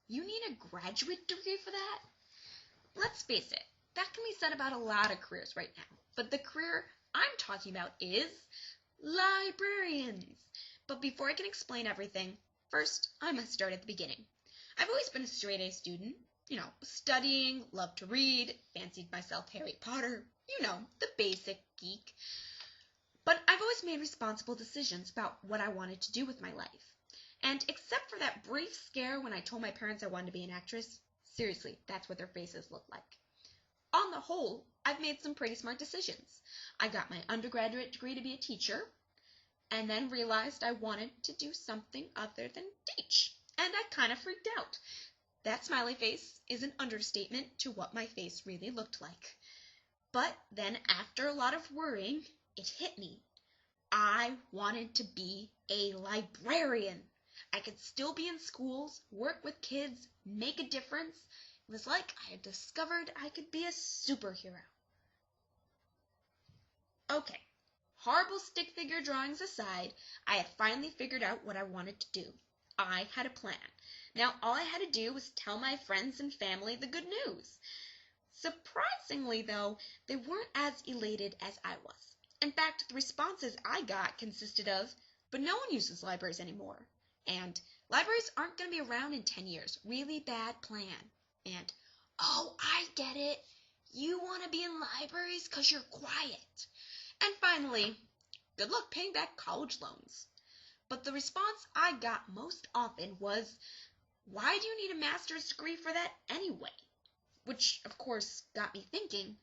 You need a graduate degree for that? Let's face it, that can be said about a lot of careers right now. But the career I'm talking about is librarians. But before I can explain everything, first I must start at the beginning. I've always been a straight-A student, studying, loved to read, fancied myself Harry Potter, the basic geek. But I've always made responsible decisions about what I wanted to do with my life. And except for that brief scare when I told my parents I wanted to be an actress, seriously, that's what their faces look like. On the whole, I've made some pretty smart decisions. I got my undergraduate degree to be a teacher, and then realized I wanted to do something other than teach. And I kind of freaked out. That smiley face is an understatement to what my face really looked like. But then after a lot of worrying, it hit me. I wanted to be a librarian. I could still be in schools, work with kids, make a difference. It was like I had discovered I could be a superhero. Okay, horrible stick figure drawings aside, I had finally figured out what I wanted to do. I had a plan. Now all I had to do was tell my friends and family the good news. Surprisingly, though, they weren't as elated as I was. In fact, the responses I got consisted of, but no one uses libraries anymore. And libraries aren't going to be around in 10 years. Really bad plan. And, oh, I get it. You want to be in libraries because you're quiet. And finally, good luck paying back college loans. But the response I got most often was, why do you need a master's degree for that anyway? Which, of course, got me thinking,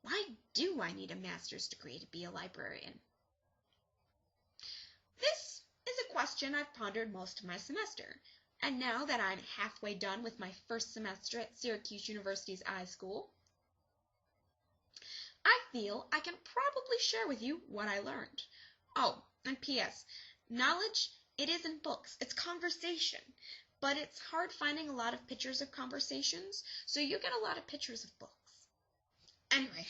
why do I need a master's degree to be a librarian? This is a question I've pondered most of my semester, and now that I'm halfway done with my first semester at Syracuse University's iSchool, I feel I can probably share with you what I learned. Oh, and P.S. Knowledge, it isn't books, it's conversation. But it's hard finding a lot of pictures of conversations, so you get a lot of pictures of books. Anyway,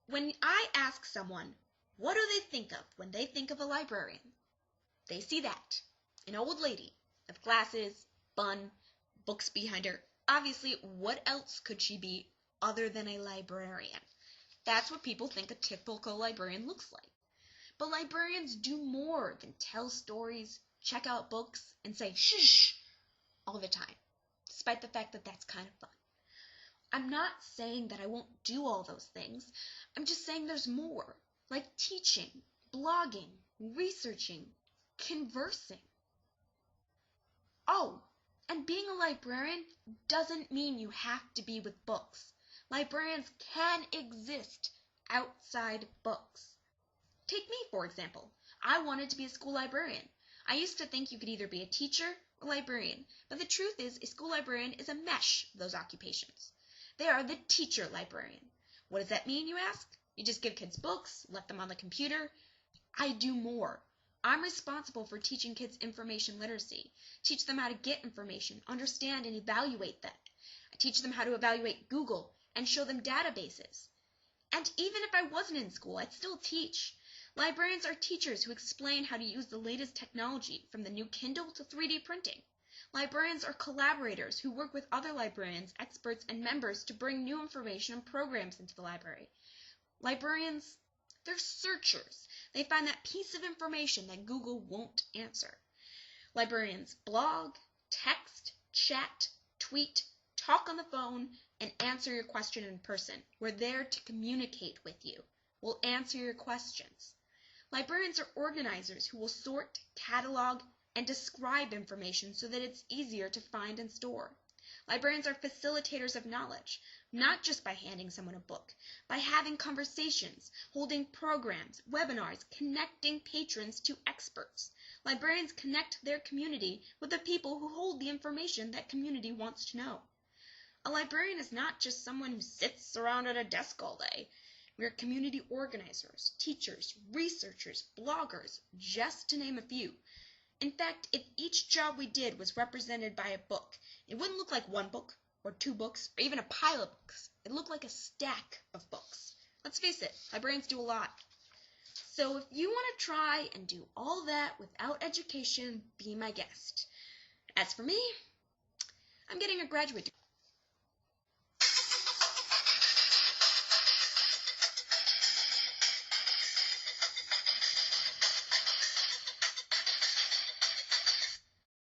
when I ask someone, what do they think of when they think of a librarian? They see that. An old lady with glasses, bun, books behind her. Obviously, what else could she be other than a librarian? That's what people think a typical librarian looks like. But librarians do more than tell stories, check out books, and say shh all the time, despite the fact that that's kind of fun. I'm not saying that I won't do all those things. I'm just saying there's more, like teaching, blogging, researching, conversing. Oh, and being a librarian doesn't mean you have to be with books. Librarians can exist outside books. Take me, for example. I wanted to be a school librarian. I used to think you could either be a teacher or librarian, but the truth is a school librarian is a mesh of those occupations. They are the teacher librarian. What does that mean, you ask? You just give kids books, let them on the computer? I do more. I'm responsible for teaching kids information literacy, teach them how to get information, understand and evaluate that. I teach them how to evaluate Google and show them databases. And even if I wasn't in school, I'd still teach. Librarians are teachers who explain how to use the latest technology, from the new Kindle to 3D printing. Librarians are collaborators who work with other librarians, experts, and members to bring new information and programs into the library. Librarians, they're searchers. They find that piece of information that Google won't answer. Librarians blog, text, chat, tweet, talk on the phone, and answer your question in person. We're there to communicate with you. We'll answer your questions. Librarians are organizers who will sort, catalog, and describe information so that it's easier to find and store. Librarians are facilitators of knowledge, not just by handing someone a book, by having conversations, holding programs, webinars, connecting patrons to experts. Librarians connect their community with the people who hold the information that community wants to know. A librarian is not just someone who sits around at a desk all day. We are community organizers, teachers, researchers, bloggers, just to name a few. In fact, if each job we did was represented by a book, it wouldn't look like one book, or two books, or even a pile of books. It looked like a stack of books. Let's face it, librarians do a lot. So if you want to try and do all that without education, be my guest. As for me, I'm getting a graduate degree.